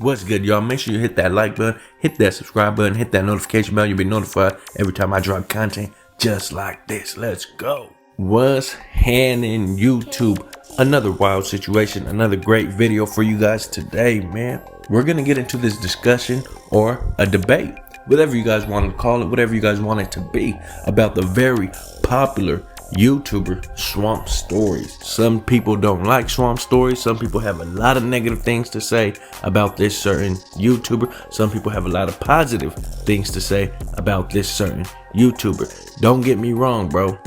What's good, y'all? Make sure you hit that like button, hit that subscribe button, hit that notification bell. You'll be notified every time I drop content just like this. Let's go. What's happening, YouTube? Another wild situation, another great video for you guys today, man. We're going to get into this discussion or a debate, whatever you guys want to call it, whatever you guys want it to be, about the very popular YouTuber Swamp Storiez. Some people don't like Swamp Storiez. Some people have a lot of negative things to say about this certain YouTuber. Some people have a lot of positive things to say about this certain YouTuber. Don't get me wrong, bro.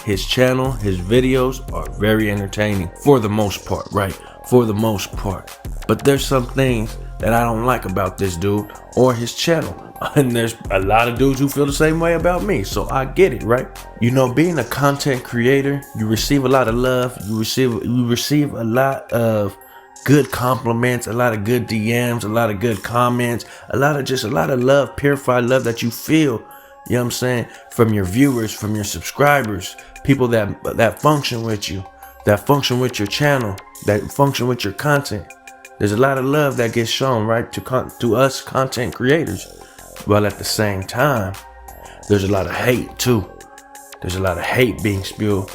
His channel, his videos are very entertaining for the most part, right? For the most part. But there's some things that I don't like about this dude or his channel. And there's a lot of dudes who feel the same way about me, so I get it, right? You know, being a content creator, you receive a lot of love, you receive a lot of good compliments, a lot of good DMs, a lot of good comments, a lot of love, purified love that you feel, you know what I'm saying, from your viewers, from your subscribers, people that function with you, that function with your channel, that function with your content. There's a lot of love that gets shown, right, to us content creators. While at the same time, there's a lot of hate too. There's a lot of hate being spewed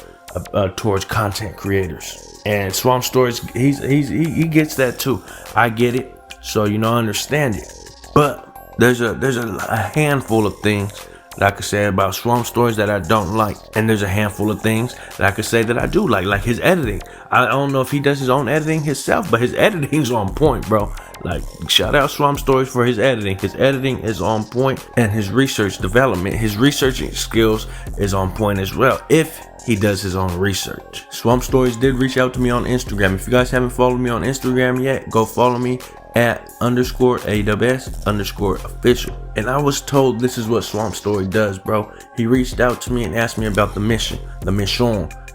towards content creators. And Swamp Storiez, he gets that too. I get it. So, you know, I understand it. But there's a handful of things that I could say about Swamp Storiez that I don't like. And there's a handful of things that I could say that I do like his editing. I don't know if he does his own editing himself, but his editing's on point, bro. Like, shout out Swamp Storiez for his editing. His editing is on point, and his research development, his researching skills is on point as well, if he does his own research. Swamp Storiez did reach out to me on Instagram. If you guys haven't followed me on Instagram yet, go follow me at _AWS_official. And I was told this is what Swamp Storiez does, bro. He reached out to me and asked me about the mission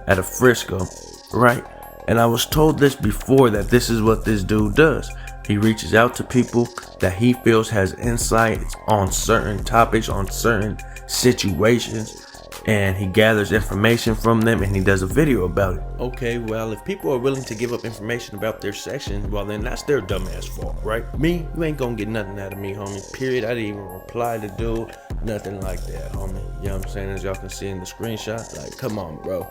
at a Frisco, right? And I was told this before, that this is what this dude does. He reaches out to people that he feels has insights on certain topics, on certain situations, and he gathers information from them and he does a video about it. Okay, well, if people are willing to give up information about their section, well, then that's their dumbass fault, right? Me, you ain't gonna get nothing out of me, homie. Period. I didn't even reply to dude. Nothing like that, homie. You know what I'm saying? As y'all can see in the screenshot, like, come on, bro.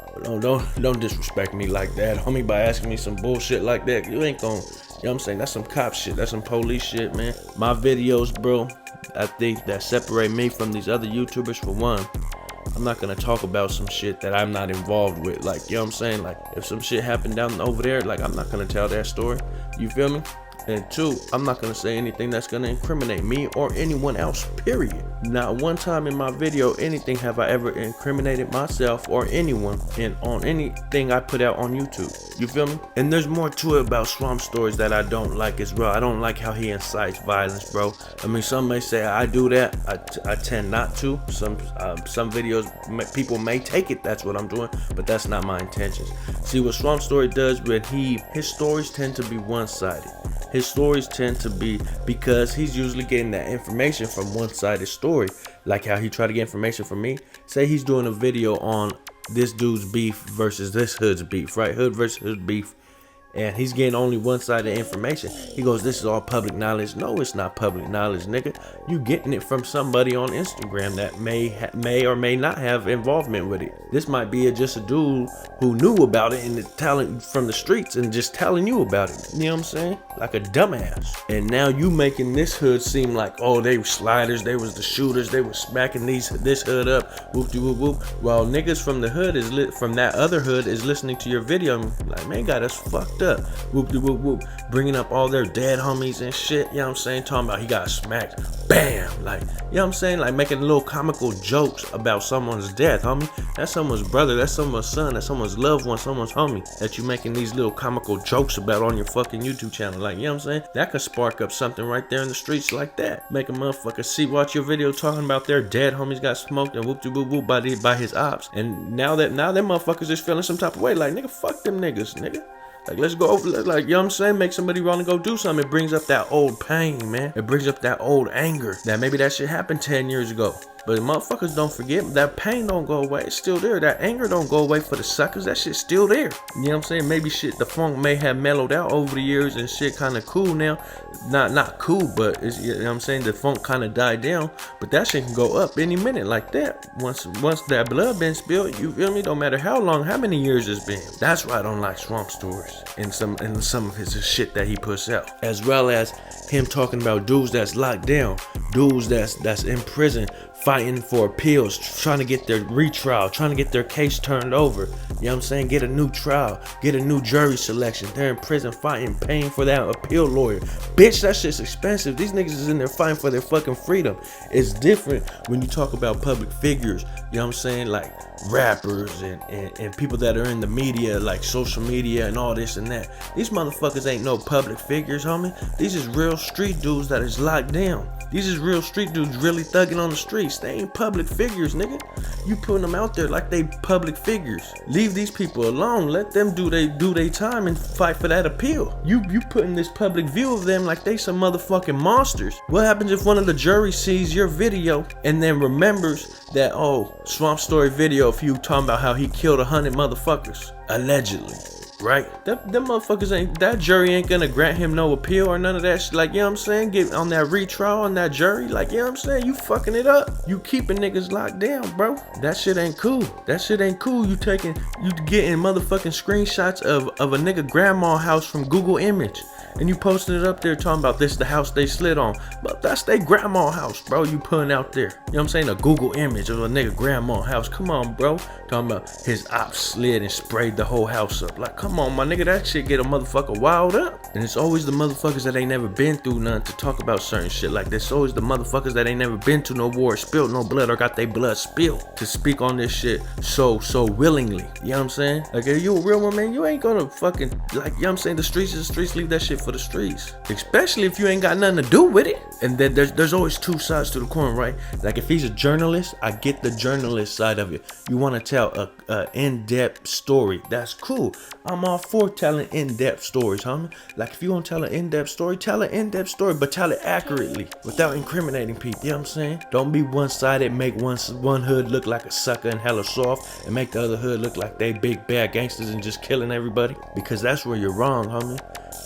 Don't disrespect me like that, homie, by asking me some bullshit like that. You ain't gonna, you know what I'm saying? That's some cop shit. That's some police shit, man. My videos, bro, I think that separate me from these other YouTubers, for one, I'm not gonna talk about some shit that I'm not involved with. Like, you know what I'm saying? Like, if some shit happened down over there, like, I'm not gonna tell that story. You feel me? And two, I'm not gonna say anything that's gonna incriminate me or anyone else, period. Not one time in my video, anything have I ever incriminated myself or anyone on anything I put out on YouTube. You feel me? And there's more to it about Swamp Storiez that I don't like as well. I don't like how he incites violence, bro. I mean, some may say I do that. I tend not to. Some videos, people may take it that's what I'm doing, but that's not my intentions. See, what Swamp Storiez does, when his stories tend to be one-sided. His stories tend to be, because he's usually getting that information from one-sided story, like how he tried to get information from me. Say he's doing a video on this dude's beef versus this hood's beef, right? Hood versus hood beef. And he's getting only one-sided information. He goes, this is all public knowledge. No, it's not public knowledge, nigga. You getting it from somebody on Instagram that may or may not have involvement with it. This might be just a dude who knew about it and is telling from the streets and just telling you about it. You know what I'm saying? Like a dumbass. And now you making this hood seem like, oh, they were sliders, they was the shooters, they were smacking this hood up, whoop de whoop whoop. While niggas from the hood from that other hood is listening to your video, like, man, got us fucked up, whoop de whoop whoop, bringing up all their dead homies and shit. You know what I'm saying? Talking about he got smacked, bam, like, you know what I'm saying? Like, making little comical jokes about someone's death, homie. That's someone's brother, that's someone's son, that's someone's loved one, someone's homie that you making these little comical jokes about on your fucking YouTube channel. Like, you know what I'm saying? That could spark up something right there in the streets like that. Make a motherfucker watch your video talking about their dead homies got smoked and whoop de whoop whoop by his ops. And now them motherfuckers is feeling some type of way. Like, nigga, fuck them niggas, nigga. Like, let's go over, like, you know what I'm saying? Make somebody want to go do something. It brings up that old pain, man. It brings up that old anger that maybe that shit happened 10 years ago. But motherfuckers don't forget, that pain don't go away. It's still there. That anger don't go away for the suckers. That shit's still there. You know what I'm saying? Maybe shit, the funk may have mellowed out over the years and shit kind of cool now. Not cool, but it's, you know what I'm saying? The funk kind of died down. But that shit can go up any minute like that. Once that blood been spilled, you feel me? Don't matter how long, how many years it's been. That's why I don't like Swamp Storiez and some of his shit that he puts out. As well as him talking about dudes that's locked down, dudes that's in prison, fighting for appeals, trying to get their retrial, trying to get their case turned over. You know what I'm saying? Get a new trial, get a new jury selection. They're in prison fighting, paying for that appeal lawyer. Bitch, that shit's expensive. These niggas is in there fighting for their fucking freedom. It's different when you talk about public figures, you know what I'm saying? Like rappers and people that are in the media, like social media and all this and that. These motherfuckers ain't no public figures, homie. These is real street dudes that is locked down. These is real street dudes really thugging on the streets. They ain't public figures, nigga. You putting them out there like they public figures. Leave these people alone. Let them do they time and fight for that appeal. You putting this public view of them like they some motherfucking monsters. What happens if one of the jury sees your video and then remembers that, oh, Swamp Story video of you talking about how he killed 100 motherfuckers, allegedly, right? Them motherfuckers ain't, that jury ain't gonna grant him no appeal or none of that shit. Like, you know what I'm saying? Get on that retrial on that jury. Like, you know what I'm saying? You fucking it up. You keeping niggas locked down, bro. That shit ain't cool. That shit ain't cool. You getting motherfucking screenshots of a nigga grandma house from Google Image. And you posting it up there talking about this the house they slid on. But that's their grandma house, bro. You putting out there. You know what I'm saying? A Google image of a nigga grandma house. Come on, bro. Talking about his ops slid and sprayed the whole house up. Like, come on, my nigga. That shit get a motherfucker wild up. And it's always the motherfuckers that ain't never been through nothing to talk about certain shit like this. It's always the motherfuckers that ain't never been to no war, spilled no blood, or got their blood spilled to speak on this shit so willingly. You know what I'm saying? Like, if you a real one, man, you ain't gonna fucking, like, you know what I'm saying? The streets is the streets. Leave that shit for the streets, especially if you ain't got nothing to do with it. And then there's always two sides to the coin, right? Like, if he's a journalist, I get the journalist side of it. You want to tell a in-depth story, that's cool. I'm all for telling in-depth stories, homie. Like, if you want to tell an in-depth story, tell an in-depth story, but tell it accurately without incriminating people. You know what I'm saying? Don't be one-sided, make one hood look like a sucker and hella soft, and make the other hood look like they big bad gangsters and just killing everybody. Because that's where you're wrong, homie.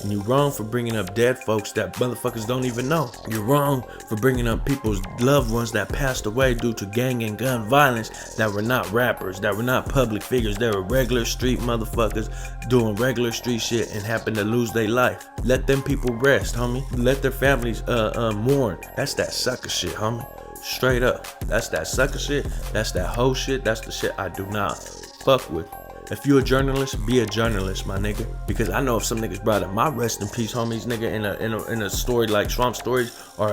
And you're wrong for bringing up dead folks that motherfuckers don't even know. You're wrong for bringing up people's loved ones that passed away due to gang and gun violence, that were not rappers, that were not public figures. They were regular street motherfuckers doing regular street shit and happened to lose their life. Let them people rest, homie. Let their families mourn. That's that sucker shit, homie. Straight up. That's that sucker shit. That's that hoe shit. That's the shit I do not fuck with. If you a journalist, be a journalist, my nigga. Because I know if some niggas brought up my rest in peace homies, nigga, in a story like Swamp Storiez,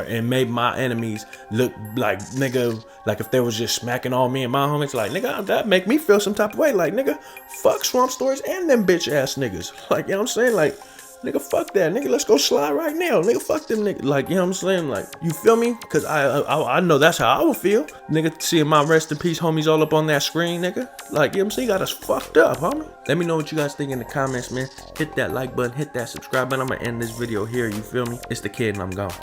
and made my enemies look like, nigga, like if they was just smacking all me and my homies, like, nigga, that make me feel some type of way. Like, nigga, fuck Swamp Storiez and them bitch ass niggas. Like, you know what I'm saying? Like, nigga, fuck that. Nigga, let's go slide right now. Nigga, fuck them niggas. Like, you know what I'm saying? Like, you feel me? Because I know that's how I would feel. Nigga, seeing my rest in peace homies all up on that screen, nigga. Like, you know what I'm saying? You got us fucked up, homie. Let me know what you guys think in the comments, man. Hit that like button. Hit that subscribe button. I'm going to end this video here. You feel me? It's the kid and I'm gone.